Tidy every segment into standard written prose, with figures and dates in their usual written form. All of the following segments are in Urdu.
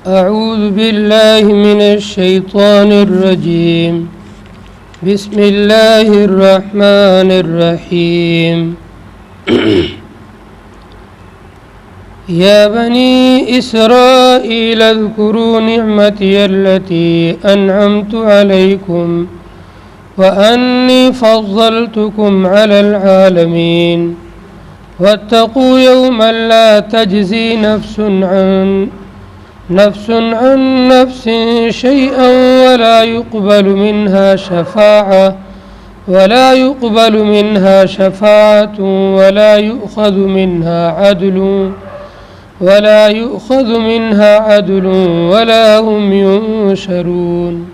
أعوذ بالله من الشيطان الرجيم بسم الله الرحمن الرحيم يا بني إسرائيل اذكروا نعمتي التي أنعمت عليكم وأني فضلتكم على العالمين واتقوا يوما لا تجزي نفس عن نفس شيئا ولا يقبل منها شفاعة ولا يؤخذ منها عدل ولا هم ينشرون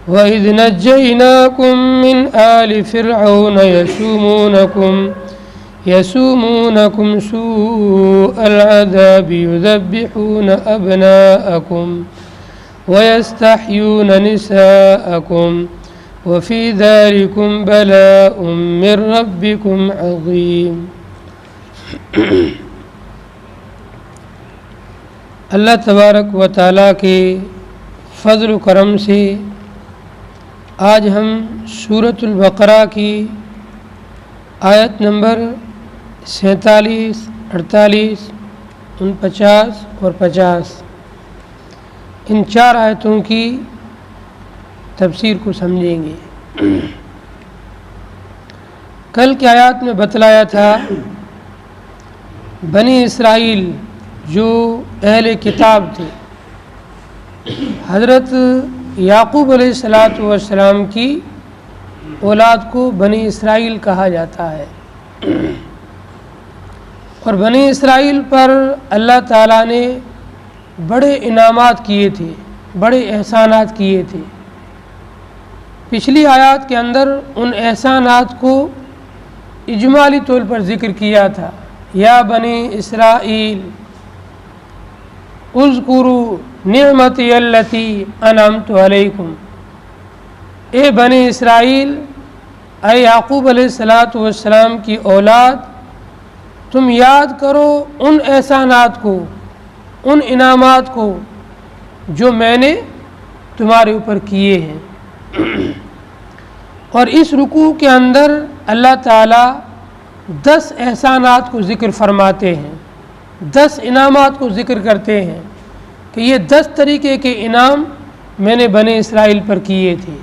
وإذ نجيناكم من آل فرعون يسومونكم سوء العذاب يذبحون أبناءكم ويستحيون نساءكم وفي ذلكم بلاء من ربكم عظيم. اللہ تبارک و تعالیٰ کے فضل و کرم سے آج ہم سورۃ البقرہ کی آیت نمبر 47, 48, 49 اور 50 ان 4 آیتوں کی تفسیر کو سمجھیں گے. کل کی آیات میں بتلایا تھا بنی اسرائیل جو اہل کتاب تھے، حضرت یعقوب علیہ السلام کی اولاد کو بنی اسرائیل کہا جاتا ہے، اور بنی اسرائیل پر اللہ تعالیٰ نے بڑے انعامات کیے تھے، بڑے احسانات کیے تھے. پچھلی آیات کے اندر ان احسانات کو اجمالی طور پر ذکر کیا تھا. یا بنی اسرائیل اذکروا نعمتی التی انعمت علیکم، اے بنی اسرائیل، اے یعقوب علیہ السلام کی اولاد، تم یاد کرو ان احسانات کو، ان انعامات کو جو میں نے تمہارے اوپر کیے ہیں. اور اس رکوع کے اندر اللہ تعالیٰ 10 احسانات کو ذکر فرماتے ہیں، 10 انعامات کو ذکر کرتے ہیں کہ یہ 10 طریقے کے انعام میں نے بنی اسرائیل پر کیے تھے.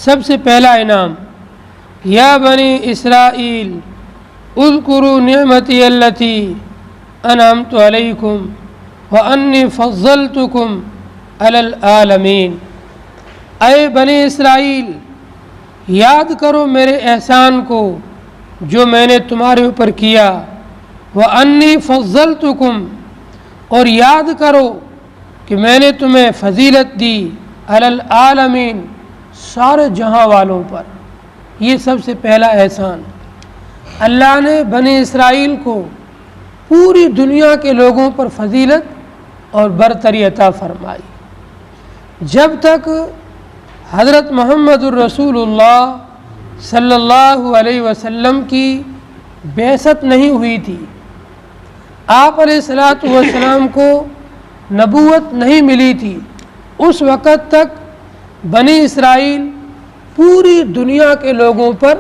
سب سے پہلا انعام، یا بنی اسرائیل اذکروا نعمتی التی انعمت علیکم وانی فضلتکم علی العالمین. اے بنی اسرائیل، یاد کرو میرے احسان کو جو میں نے تمہارے اوپر کیا، وانی فضلتکم، اور یاد کرو کہ میں نے تمہیں فضیلت دی، علی العالمین، سارے جہاں والوں پر. یہ سب سے پہلا احسان. اللہ نے بنی اسرائیل کو پوری دنیا کے لوگوں پر فضیلت اور برتری عطا فرمائی. جب تک حضرت محمد الرسول اللہ صلی اللہ علیہ وسلم کی بعثت نہیں ہوئی تھی، آپ علیہ السلام کو نبوت نہیں ملی تھی، اس وقت تک بنی اسرائیل پوری دنیا کے لوگوں پر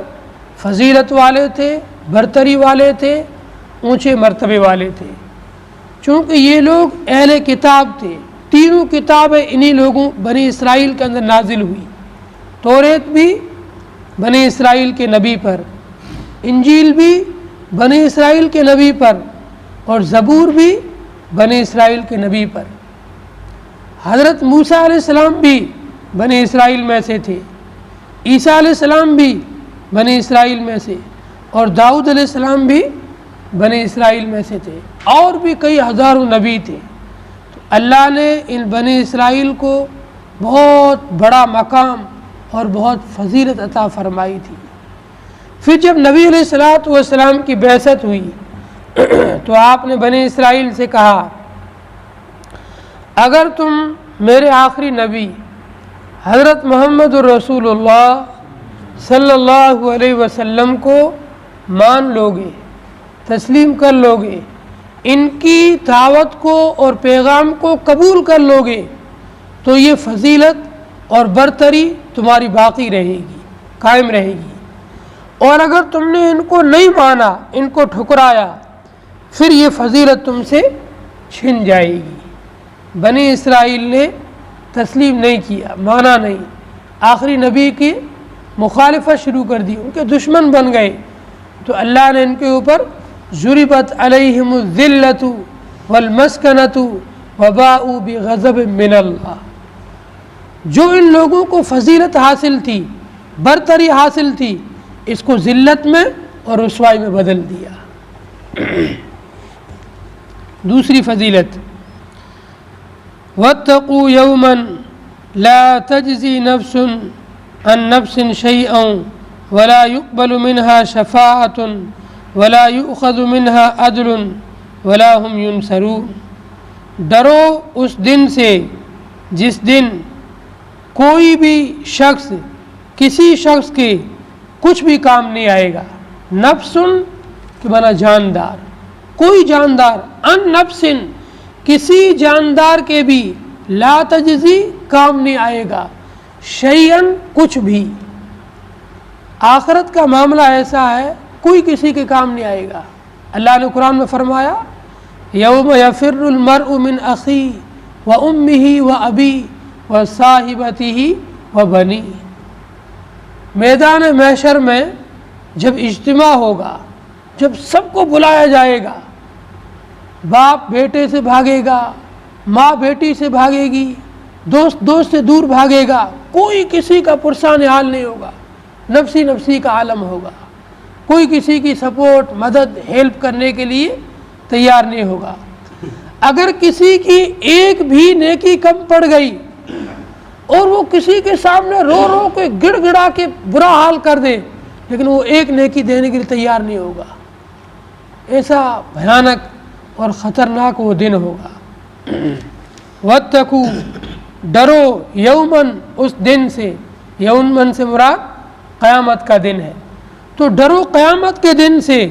فضیلت والے تھے، برتری والے تھے، اونچے مرتبے والے تھے. چونکہ یہ لوگ اہل کتاب تھے، تینوں کتابیں انہی لوگوں بنی اسرائیل کے اندر نازل ہوئی. توریت بھی بنی اسرائیل کے نبی پر، انجیل بھی بنی اسرائیل کے نبی پر، اور زبور بھی بنی اسرائیل کے نبی پر. حضرت موسیٰ علیہ السلام بھی بنی اسرائیل میں سے تھے، عیسیٰ علیہ السلام بھی بنی اسرائیل میں سے، اور داؤد علیہ السلام بھی بنی اسرائیل میں سے تھے، اور بھی کئی ہزاروں نبی تھے. تو اللہ نے ان بنی اسرائیل کو بہت بڑا مقام اور بہت فضیلت عطا فرمائی تھی. پھر جب نبی علیہ السلام کی بعثت ہوئی تو آپ نے بنی اسرائیل سے کہا، اگر تم میرے آخری نبی حضرت محمد الرسول اللہ صلی اللہ علیہ وسلم کو مان لو گے، تسلیم کر لو گے، ان کی دعوت کو اور پیغام کو قبول کر لو گے تو یہ فضیلت اور برتری تمہاری باقی رہے گی، قائم رہے گی، اور اگر تم نے ان کو نہیں مانا، ان کو ٹھکرایا، پھر یہ فضیلت تم سے چھن جائے گی۔ بنی اسرائیل نے تسلیم نہیں کیا، مانا نہیں، آخری نبی کی مخالفت شروع کر دی، ان کے دشمن بن گئے، تو اللہ نے ان کے اوپر ضربت علیہم الذلۃ والمسکنۃ وباءوا بغضب من اللہ، جو ان لوگوں کو فضیلت حاصل تھی، برتری حاصل تھی، اس کو ذلت میں اور رسوائی میں بدل دیا۔ دوسری فضیلت، واتقوا یوما لا تجزی نفس عن نفس شیئا ولا يقبل منها شفاعة ولا يؤخذ منها عدل ولا هم ينصرون۔ ڈرو اس دن سے جس دن کوئی بھی شخص کسی شخص کے کچھ بھی کام نہیں آئے گا۔ نفس کے معنی جاندار، کوئی جاندار، ان نفس کسی جاندار کے بھی، لا تجزی کام نہیں آئے گا، شیئن کچھ بھی۔ آخرت کا معاملہ ایسا ہے کوئی کسی کے کام نہیں آئے گا۔ اللہ نے قرآن میں فرمایا یوم یفر المرء من اخیہ و امہ و ابیہ و صاحبتہ و بنیہ۔ میدان محشر میں جب اجتماع ہوگا، جب سب کو بلایا جائے گا، باپ بیٹے سے بھاگے گا، ماں بیٹی سے بھاگے گی، دوست دوست سے دور بھاگے گا، کوئی کسی کا پرسان حال نہیں ہوگا، نفسی نفسی کا عالم ہوگا، کوئی کسی کی سپورٹ، مدد، ہیلپ کرنے کے لیے تیار نہیں ہوگا۔ اگر کسی کی ایک بھی نیکی کم پڑ گئی اور وہ کسی کے سامنے رو رو کے گڑ گڑا کے برا حال کر دے، لیکن وہ ایک نیکی دینے کے لیے تیار نہیں ہوگا، ایسا بھیانک اور خطرناک وہ دن ہوگا۔ واتقوا، ڈرو، یومن، اس دن سے، یومن سے مراد قیامت کا دن ہے، تو ڈرو قیامت کے دن سے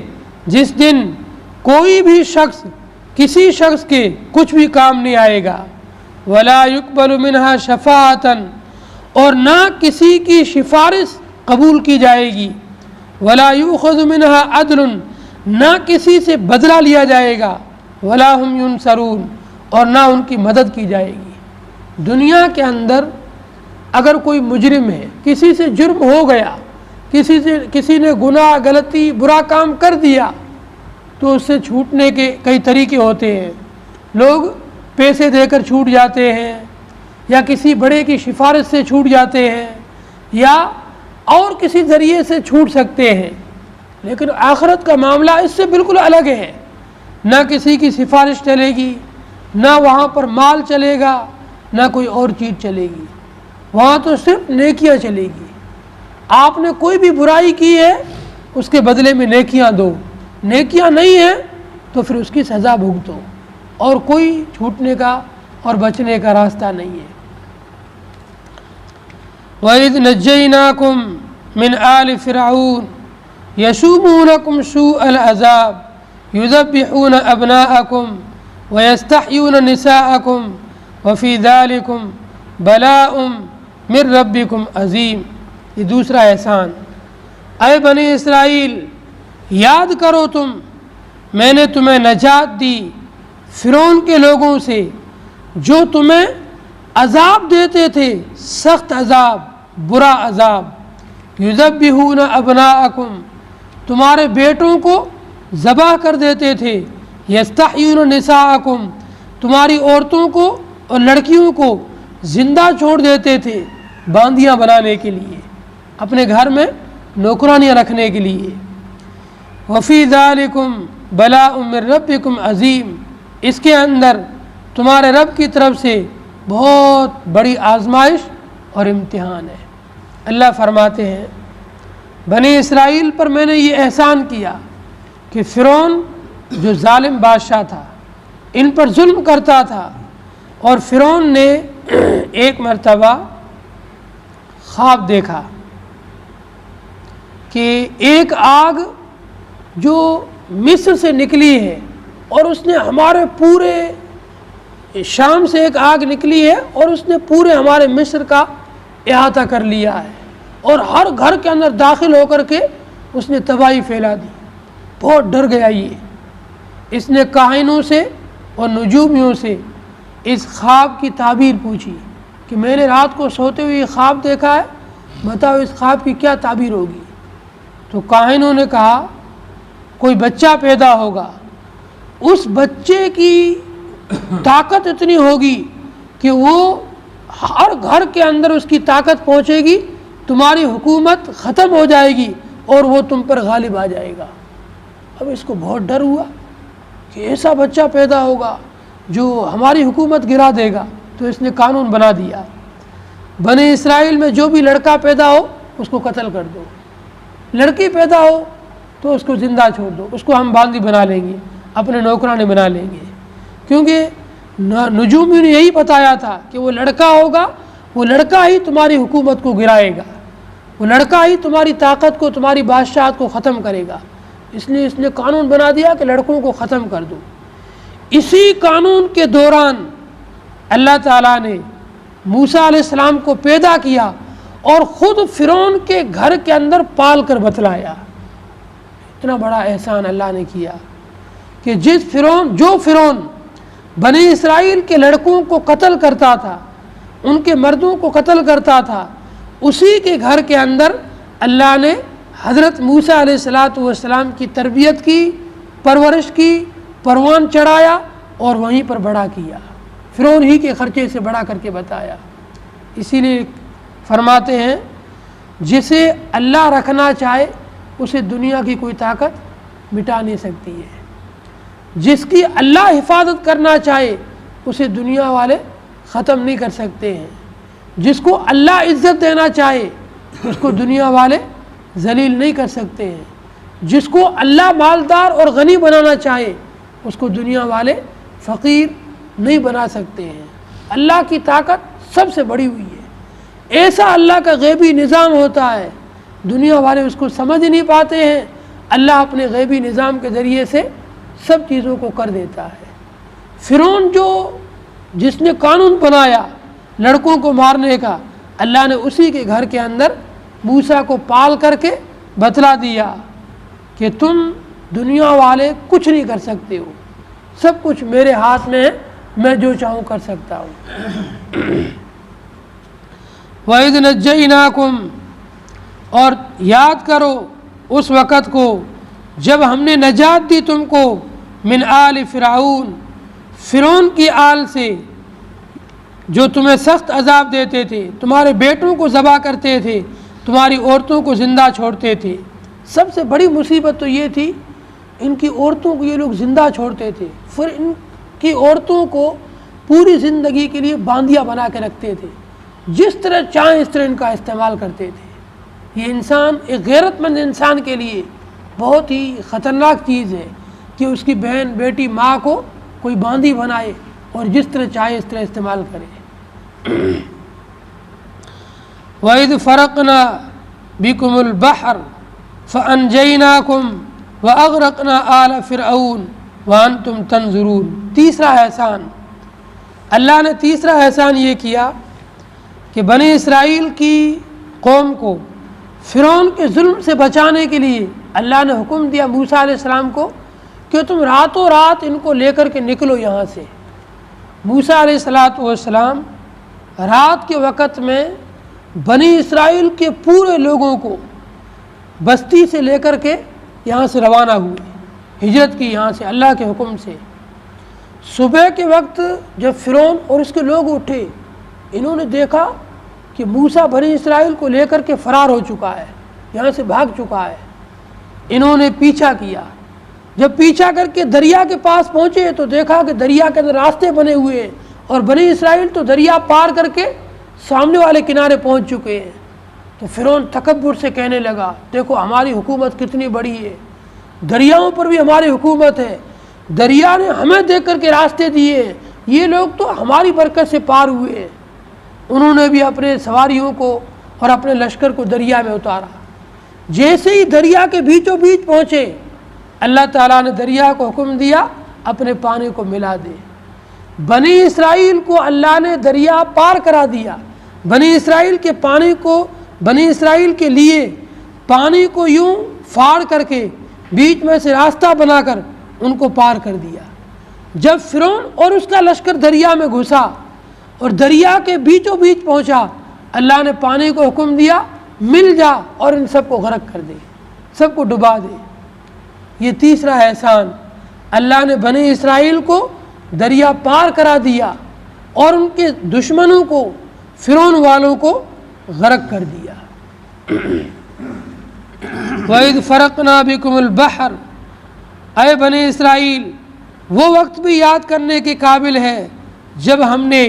جس دن کوئی بھی شخص کسی شخص کے کچھ بھی کام نہیں آئے گا، ولا يقبل منها شفاعة، اور نہ کسی کی سفارش قبول کی جائے گی، ولا يؤخذ منها عدل، نہ کسی سے بدلہ لیا جائے گا، ولا هم ينصرون، اور نہ ان کی مدد کی جائے گی۔ دنیا کے اندر اگر کوئی مجرم ہے، کسی سے جرم ہو گیا، کسی نے گناہ، غلطی، برا کام کر دیا، تو اس سے چھوٹنے کے کئی طریقے ہوتے ہیں۔ لوگ پیسے دے کر چھوٹ جاتے ہیں، یا کسی بڑے کی سفارش سے چھوٹ جاتے ہیں، یا اور کسی ذریعے سے چھوٹ سکتے ہیں، لیکن آخرت کا معاملہ اس سے بالکل الگ ہے۔ نہ کسی کی سفارش چلے گی، نہ وہاں پر مال چلے گا، نہ کوئی اور چیز چلے گی، وہاں تو صرف نیکیاں چلے گی۔ آپ نے کوئی بھی برائی کی ہے، اس کے بدلے میں نیکیاں دو، نیکیاں نہیں ہیں تو پھر اس کی سزا بھگتو، اور کوئی چھوٹنے کا اور بچنے کا راستہ نہیں ہے۔ وَإِذْ نَجَّيْنَاكُمْ مِنْ آلِ فِرْعَوْنَ يَسُومُونَكُمْ سُوءَ الْعَذَابِ يُذَبِّحُونَ أَبْنَاءَكُمْ وَيَسْتَحْيُونَ نِسَاءَكُمْ وَفِي ذَلِكُمْ بَلَاءٌ مِّن رَبِّكُمْ عَظِيمٌ۔ یہ دوسرا احسان، اے بنی اسرائیل یاد کرو تم، میں نے تمہیں نجات دی فرعون کے لوگوں سے جو تمہیں عذاب دیتے تھے، سخت عذاب، برا عذاب، یذبحون ابناءکم، تمہارے بیٹوں کو ذبح کر دیتے تھے، یستحیون نساءکم، تمہاری عورتوں کو اور لڑکیوں کو زندہ چھوڑ دیتے تھے باندیاں بنانے کے لیے، اپنے گھر میں نوکرانیاں رکھنے کے لیے۔ وفی ذالکم بلاء من ربکم عظیم، اس کے اندر تمہارے رب کی طرف سے بہت بڑی آزمائش اور امتحان ہے۔ اللہ فرماتے ہیں بنی اسرائیل پر میں نے یہ احسان کیا کہ فرعون جو ظالم بادشاہ تھا ان پر ظلم کرتا تھا، اور فرعون نے ایک مرتبہ خواب دیکھا کہ ایک آگ جو مصر سے نکلی ہے اور اس نے ہمارے پورے شام سے ایک آگ نکلی ہے اور اس نے پورے ہمارے مصر کا احاطہ کر لیا ہے، اور ہر گھر کے اندر داخل ہو کر کے اس نے تباہی پھیلا دی۔ بہت ڈر گیا یہ، اس نے کاہنوں سے اور نجومیوں سے اس خواب کی تعبیر پوچھی کہ میں نے رات کو سوتے ہوئے یہ خواب دیکھا ہے، بتاؤ اس خواب کی کیا تعبیر ہوگی؟ تو کاہنوں نے کہا کوئی بچہ پیدا ہوگا، اس بچے کی طاقت اتنی ہوگی کہ وہ ہر گھر کے اندر اس کی طاقت پہنچے گی، تمہاری حکومت ختم ہو جائے گی اور وہ تم پر غالب آ جائے گا۔ اب اس کو بہت ڈر ہوا کہ ایسا بچہ پیدا ہوگا جو ہماری حکومت گرا دے گا، تو اس نے قانون بنا دیا بنی اسرائیل میں جو بھی لڑکا پیدا ہو اس کو قتل کر دو، لڑکی پیدا ہو تو اس کو زندہ چھوڑ دو، اس کو ہم باندی بنا لیں گے، اپنے نوکرانے بنا لیں گے، کیونکہ نجومیوں نے یہی بتایا تھا کہ وہ لڑکا ہوگا، وہ لڑکا ہی تمہاری حکومت کو گرائے گا، وہ لڑکا ہی تمہاری طاقت کو، تمہاری بادشاہت کو ختم کرے گا، اس لیے اس نے قانون بنا دیا کہ لڑکوں کو ختم کر دو۔ اسی قانون کے دوران اللہ تعالیٰ نے موسیٰ علیہ السلام کو پیدا کیا اور خود فرعون کے گھر کے اندر پال کر بتلایا۔ اتنا بڑا احسان اللہ نے کیا کہ جو فرعون بنی اسرائیل کے لڑکوں کو قتل کرتا تھا، ان کے مردوں کو قتل کرتا تھا، اسی کے گھر کے اندر اللہ نے حضرت موسیٰ علیہ السلام کی تربیت کی، پرورش کی، پروان چڑھایا اور وہیں پر بڑا کیا، فرعون ہی کے خرچے سے بڑا کر کے بتایا۔ اسی لیے فرماتے ہیں جسے اللہ رکھنا چاہے اسے دنیا کی کوئی طاقت مٹا نہیں سکتی ہے، جس کی اللہ حفاظت کرنا چاہے اسے دنیا والے ختم نہیں کر سکتے ہیں، جس کو اللہ عزت دینا چاہے اس کو دنیا والے ذلیل نہیں کر سکتے ہیں، جس کو اللہ مالدار اور غنی بنانا چاہے اس کو دنیا والے فقیر نہیں بنا سکتے ہیں۔ اللہ کی طاقت سب سے بڑی ہوئی ہے، ایسا اللہ کا غیبی نظام ہوتا ہے دنیا والے اس کو سمجھ نہیں پاتے ہیں، اللہ اپنے غیبی نظام کے ذریعے سے سب چیزوں کو کر دیتا ہے۔ فرعون جس نے قانون بنایا لڑکوں کو مارنے کا، اللہ نے اسی کے گھر کے اندر موسیٰ کو پال کر کے بتلا دیا کہ تم دنیا والے کچھ نہیں کر سکتے ہو، سب کچھ میرے ہاتھ میں ہے، میں جو چاہوں کر سکتا ہوں۔ وَإِذْ نَجَّيْنَاكُمْ، اور یاد کرو اس وقت کو جب ہم نے نجات دی تم کو، من آل فرعون، فرعون کی آل سے جو تمہیں سخت عذاب دیتے تھے، تمہارے بیٹوں کو ذبح کرتے تھے، تمہاری عورتوں کو زندہ چھوڑتے تھے۔ سب سے بڑی مصیبت تو یہ تھی ان کی عورتوں کو یہ لوگ زندہ چھوڑتے تھے، پھر ان کی عورتوں کو پوری زندگی کے لیے باندیاں بنا کے رکھتے تھے، جس طرح چاہیں اس طرح ان کا استعمال کرتے تھے۔ یہ انسان، ایک غیرت مند انسان کے لیے بہت ہی خطرناک چیز ہے کہ اس کی بہن، بیٹی، ماں کو کوئی باندی بنائے اور جس طرح چاہے اس طرح استعمال کرے۔ وَإِذْ فَرَقْنَا بِكُمُ الْبَحْرَ فَأَنْجَيْنَاكُمْ وَأَغْرَقْنَا آلَ فِرْعَوْنَ وَأَنْتُمْ تَنْظُرُونَ۔ تیسرا احسان، اللہ نے تیسرا احسان یہ کیا کہ بنی اسرائیل کی قوم کو فرعون کے ظلم سے بچانے کے لیے اللہ نے حکم دیا موسیٰ علیہ السلام کو کہ تم راتوں رات ان کو لے کر کے نکلو یہاں سے۔ موسیٰ علیہ السلام رات کے وقت میں بنی اسرائیل کے پورے لوگوں کو بستی سے لے کر کے یہاں سے روانہ ہوئے، ہجرت کی یہاں سے اللہ کے حکم سے۔ صبح کے وقت جب فرعون اور اس کے لوگ اٹھے، انہوں نے دیکھا کہ موسیٰ بنی اسرائیل کو لے کر کے فرار ہو چکا ہے، یہاں سے بھاگ چکا ہے۔ انہوں نے پیچھا کیا، جب پیچھا کر کے دریا کے پاس پہنچے تو دیکھا کہ دریا کے اندر راستے بنے ہوئے ہیں اور بنی اسرائیل تو دریا پار کر کے سامنے والے کنارے پہنچ چکے ہیں۔ تو فرعون تکبر سے کہنے لگا، دیکھو ہماری حکومت کتنی بڑی ہے، دریاؤں پر بھی ہماری حکومت ہے، دریا نے ہمیں دیکھ کر کے راستے دیے، یہ لوگ تو ہماری برکت سے پار ہوئے ہیں۔ انہوں نے بھی اپنے سواریوں کو اور اپنے لشکر کو دریا میں اتارا۔ جیسے ہی دریا کے بیچوں بیچ پہنچے، اللہ تعالیٰ نے دریا کو حکم دیا اپنے پانی کو ملا دے۔ بنی اسرائیل کو اللہ نے دریا پار کرا دیا، بنی اسرائیل کے پانی کو، بنی اسرائیل کے لیے پانی کو یوں پھاڑ کر کے بیچ میں سے راستہ بنا کر ان کو پار کر دیا۔ جب فرعون اور اس کا لشکر دریا میں گھسا اور دریا کے بیچوں بیچ پہنچا، اللہ نے پانی کو حکم دیا مل جا اور ان سب کو غرق کر دے، سب کو ڈبا دے۔ یہ تیسرا احسان، اللہ نے بنی اسرائیل کو دریا پار کرا دیا اور ان کے دشمنوں کو، فرعون والوں کو غرق کر دیا۔ وَإِذْ فَرَقْنَا بِكُمُ الْبَحْرَ، اے بنی اسرائیل وہ وقت بھی یاد کرنے کے قابل ہے جب ہم نے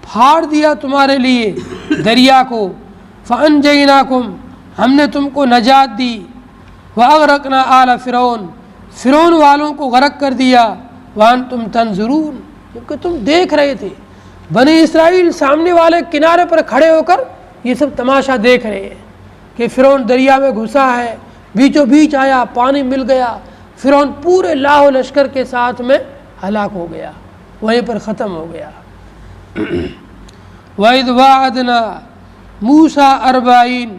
پھاڑ دیا تمہارے لیے دریا کو، فَأَنْجَيْنَاكُمْ ہم نے تم کو نجات دی، وَأَغْرَقْنَا آلَ فِرْعَوْنَ فرعون والوں کو غرق کر دیا، وَأَنْتُمْ تَنْظُرُونَ جبکہ تم دیکھ رہے تھے۔ بنی اسرائیل سامنے والے کنارے پر کھڑے ہو کر یہ سب تماشا دیکھ رہے ہیں کہ فرعون دریا میں گھسا ہے، بیچوں بیچ آیا، پانی مل گیا، فرعون پورے لاہ و لشکر کے ساتھ میں ہلاک ہو گیا، وہیں پر ختم ہو گیا۔ وَإِذْ وَعَدْنَا مُوسَىٰ 40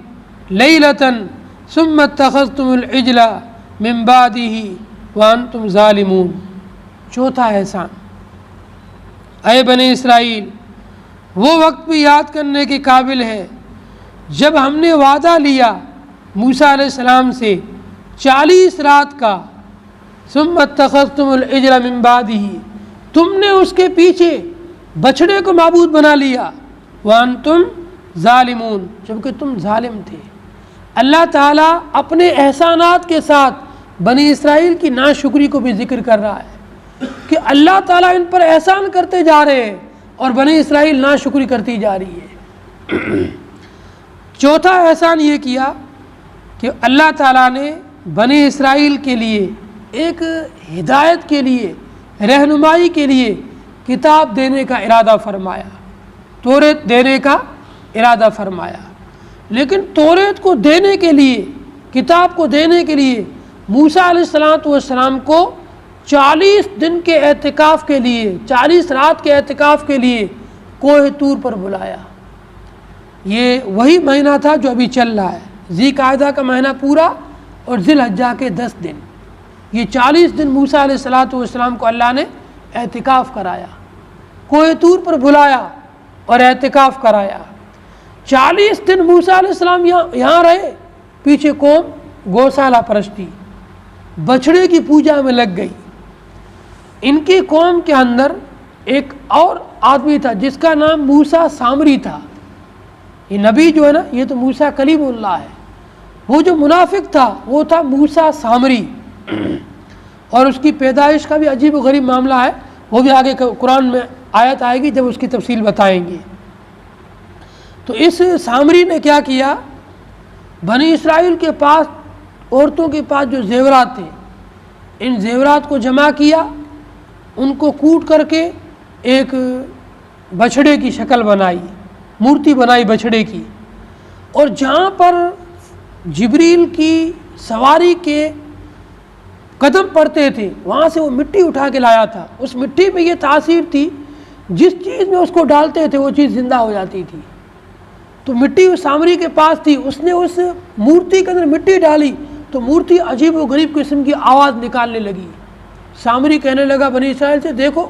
لَيْلَةً ثُمَّ اتَّخَذْتُمُ الْعِجْلَ مِن بَعْدِهِ وَأَنْتُمْ ظَالِمُونَ۔ چوتھا احسان، اے بنی اسرائیل وہ وقت بھی یاد کرنے کے قابل ہے جب ہم نے وعدہ لیا موسیٰ علیہ السلام سے 40 رات کا، ثم اتخذتم العجل من بعدہ تم نے اس کے پیچھے بچھڑے کو معبود بنا لیا، وانتم ظالمون جبکہ تم ظالم تھے۔ اللہ تعالیٰ اپنے احسانات کے ساتھ بنی اسرائیل کی ناشکری کو بھی ذکر کر رہا ہے کہ اللہ تعالیٰ ان پر احسان کرتے جا رہے ہیں اور بنی اسرائیل ناشکری کرتی جا رہی ہے۔ چوتھا احسان یہ کیا کہ اللہ تعالیٰ نے بنی اسرائیل کے لیے ایک ہدایت کے لیے، رہنمائی کے لیے کتاب دینے کا ارادہ فرمایا، توریت دینے کا ارادہ فرمایا۔ لیکن توریت کو دینے کے لیے، کتاب کو دینے کے لیے موسیٰ علیہ السلام کو 40 دن کے اعتکاف کے لیے، 40 رات کے اعتکاف کے لیے کوہ طور پر بلایا۔ یہ وہی مہینہ تھا جو ابھی چل رہا ہے، ذی قعدہ کا مہینہ پورا اور ذی الحجہ کے 10 دن، یہ 40 دن موسیٰ علیہ السلام کو اللہ نے اعتکاف کرایا، کوہ طور پر بلایا اور اعتکاف کرایا۔ 40 دن موسیٰ علیہ السلام یہاں رہے، پیچھے قوم گوسالہ پرستی، بچھڑے کی پوجا میں لگ گئی۔ ان کی قوم کے اندر ایک اور آدمی تھا جس کا نام موسیٰ سامری تھا۔ یہ نبی جو ہے نا، یہ تو موسیٰ کلیم اللہ ہے، وہ جو منافق تھا وہ تھا موسیٰ سامری، اور اس کی پیدائش کا بھی عجیب و غریب معاملہ ہے، وہ بھی آگے قرآن میں آیت آئے گی جب اس کی تفصیل بتائیں گے۔ تو اس سامری نے کیا کیا، بنی اسرائیل کے پاس، عورتوں کے پاس جو زیورات تھے، ان زیورات کو جمع کیا، ان کو کوٹ کر کے ایک بچھڑے کی شکل بنائی، مورتی بنائی بچھڑے کی، اور جہاں پر جبریل کی سواری کے قدم پڑتے تھے وہاں سے وہ مٹی اٹھا کے لایا تھا۔ اس مٹی میں یہ تاثیر تھی، جس چیز میں اس کو ڈالتے تھے وہ چیز زندہ ہو جاتی تھی۔ تو مٹی اس سامری کے پاس تھی، اس نے اس مورتی کے اندر مٹی ڈالی تو مورتی عجیب و غریب قسم کی آواز نکالنے لگی۔ سامری کہنے لگا بنی اسرائیل سے، دیکھو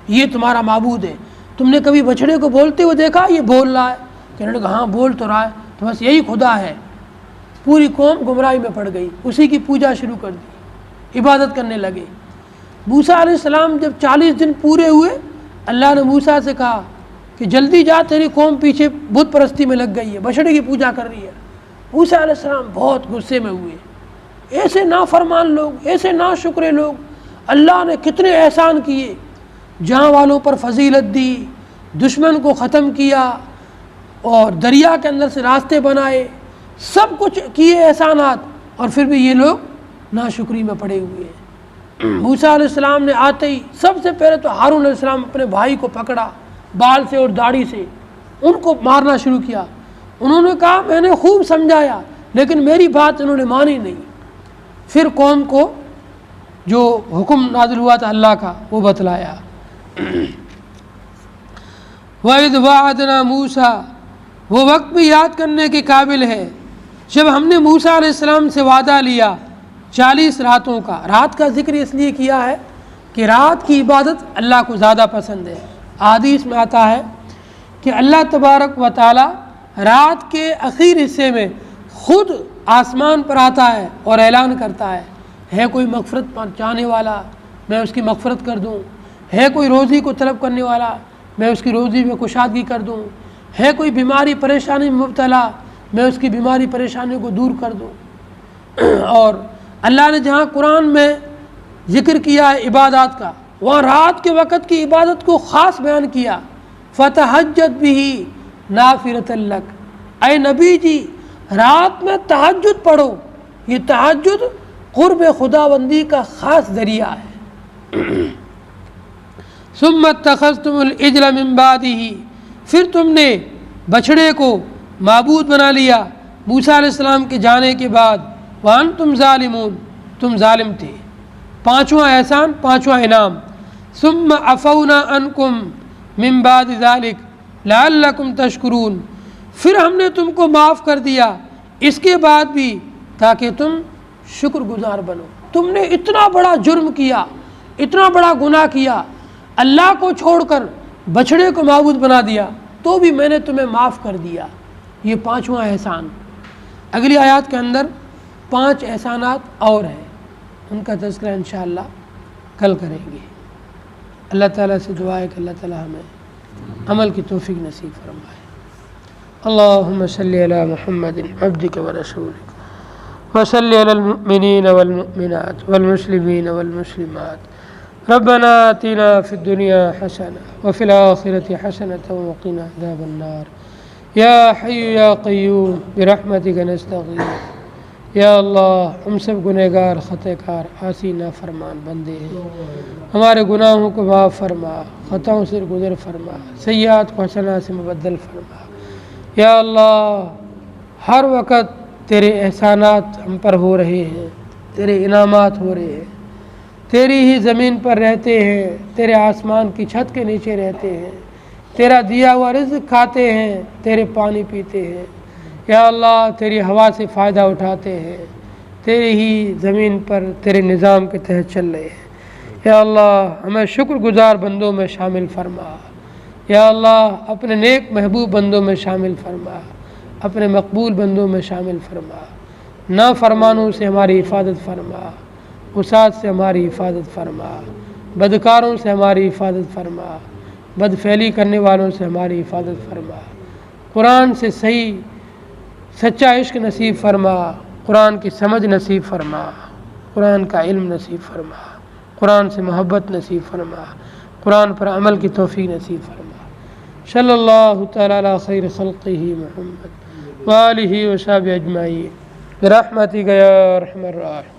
یہ تمہارا معبود ہے، تم نے کبھی بچھڑے کو بولتے ہوئے دیکھا؟ یہ بول رہا ہے۔ کہنے لگا ہاں بول تو رہا ہے، تو بس یہی خدا ہے۔ پوری قوم گمراہی میں پڑ گئی، اسی کی پوجا شروع کر دی، عبادت کرنے لگے۔ موسیٰ علیہ السلام جب 40 دن پورے ہوئے، اللہ نے موسیٰ سے کہا کہ جلدی جا، تیری قوم پیچھے بت پرستی میں لگ گئی ہے، بچھڑے کی پوجا کر رہی ہے۔ موسیٰ علیہ السلام بہت غصے میں ہوئے، ایسے نافرمان لوگ، ایسے ناشکرے لوگ، اللہ نے کتنے احسان کیے، جہاں والوں پر فضیلت دی، دشمن کو ختم کیا، اور دریا کے اندر سے راستے بنائے، سب کچھ کیے احسانات، اور پھر بھی یہ لوگ ناشکری میں پڑے ہوئے ہیں۔ موسیٰ علیہ السلام نے آتے ہی سب سے پہلے تو ہارون علیہ السلام اپنے بھائی کو پکڑا، بال سے اور داڑھی سے ان کو مارنا شروع کیا۔ انہوں نے کہا میں نے خوب سمجھایا لیکن میری بات انہوں نے مانی نہیں۔ پھر قوم کو جو حکم نازل ہوا تھا اللہ کا وہ بتلایا۔ وَإِذْ وَعَدْنَا مُوسَىٰ، وہ وقت بھی یاد کرنے کے قابل ہے جب ہم نے موسیٰ علیہ السلام سے وعدہ لیا 40 راتوں کا۔ رات کا ذکر اس لیے کیا ہے کہ رات کی عبادت اللہ کو زیادہ پسند ہے۔ حدیث میں آتا ہے کہ اللہ تبارک و تعالی رات کے اخیر حصے میں خود آسمان پر آتا ہے اور اعلان کرتا ہے کوئی مغفرت چاہنے والا میں اس کی مغفرت کر دوں، ہے کوئی روزی کو طلب کرنے والا میں اس کی روزی میں کشادگی کر دوں، ہے کوئی بیماری پریشانی میں مبتلا میں اس کی بیماری پریشانی کو دور کر دوں۔ اور اللہ نے جہاں قرآن میں ذکر کیا ہے عبادات کا، وہاں رات کے وقت کی عبادت کو خاص بیان کیا، فتہجد بہ نافلۃ لک، اے نبی جی رات میں تہجد پڑھو۔ یہ تہجد قرب خداوندی کا خاص ذریعہ ہے۔ ثم اتخذتم العجل من بعدہ، پھر تم نے بچھڑے کو معبود بنا لیا موسیٰ علیہ السلام کے جانے کے بعد، وانتم ظالمون، تم ظالم تھے۔ پانچواں احسان، پانچواں انعام، ثم عفونا عنکم من بعد ذلک لعلکم تشکرون، پھر ہم نے تم کو معاف کر دیا اس کے بعد بھی تاکہ تم شکر گزار بنو۔ تم نے اتنا بڑا جرم کیا، اتنا بڑا گناہ کیا، اللہ کو چھوڑ کر بچھڑے کو معبود بنا دیا، تو بھی میں نے تمہیں معاف کر دیا۔ یہ پانچواں احسان۔ اگلی آیات کے اندر 5 احسانات اور ہیں، ان کا تذکرہ انشاءاللہ کل کریں گے۔ اللہ تعالیٰ سے دعا ہے کہ اللہ تعالیٰ ہمیں عمل کی توفیق نصیب فرمائے۔ اللہم صلی علی محمد عبدک ورسولک وصلی علی المؤمنین والمؤمنات والمسلمین والمسلمات، ربنا آتنا فی الدنیا حسنہ وفی الآخرۃ حسنۃ وقنا عذاب النار، یا حی یا قیوم برحمتک نستغیث۔ یا اللہ ہم سب گنہگار، خطا کار، عاصی نافرمان بندے ہیں، ہمارے گناہوں کو معاف فرما، خطاؤں سے گزر فرما، سیئات کو حسنات سے مبدل فرما۔ یا اللہ ہر وقت تیرے احسانات ہم پر ہو رہے ہیں، تیرے انعامات ہو رہے ہیں، تیری ہی زمین پر رہتے ہیں، تیرے آسمان کی چھت کے نیچے رہتے ہیں، تیرا دیا ہوا رزق کھاتے ہیں، تیرے پانی پیتے ہیں۔ یا اللہ تیری ہوا سے فائدہ اٹھاتے ہیں، تیرے ہی زمین پر تیرے نظام کے تحت چل رہے ہیں۔ یا اللہ ہمیں شکر گزار بندوں میں شامل فرما۔ یا اللہ اپنے نیک محبوب بندوں میں شامل فرما، اپنے مقبول بندوں میں شامل فرما۔ نافرمانوں سے ہماری حفاظت فرما، فساد سے ہماری حفاظت فرما، بدکاروں سے ہماری حفاظت فرما، بد فعلی کرنے والوں سے ہماری حفاظت فرما۔ قرآن سے صحیح سچا عشق نصیب فرما، قرآن کی سمجھ نصیب فرما، قرآن کا علم نصیب فرما، قرآن سے محبت نصیب فرما، قرآن پر عمل کی توفیق نصیب فرما۔ صلی اللہ تعالی علی خیر خلقہ محمد وآلہ وصحبہ اجمعین برحمتک یا ارحم الراحمین۔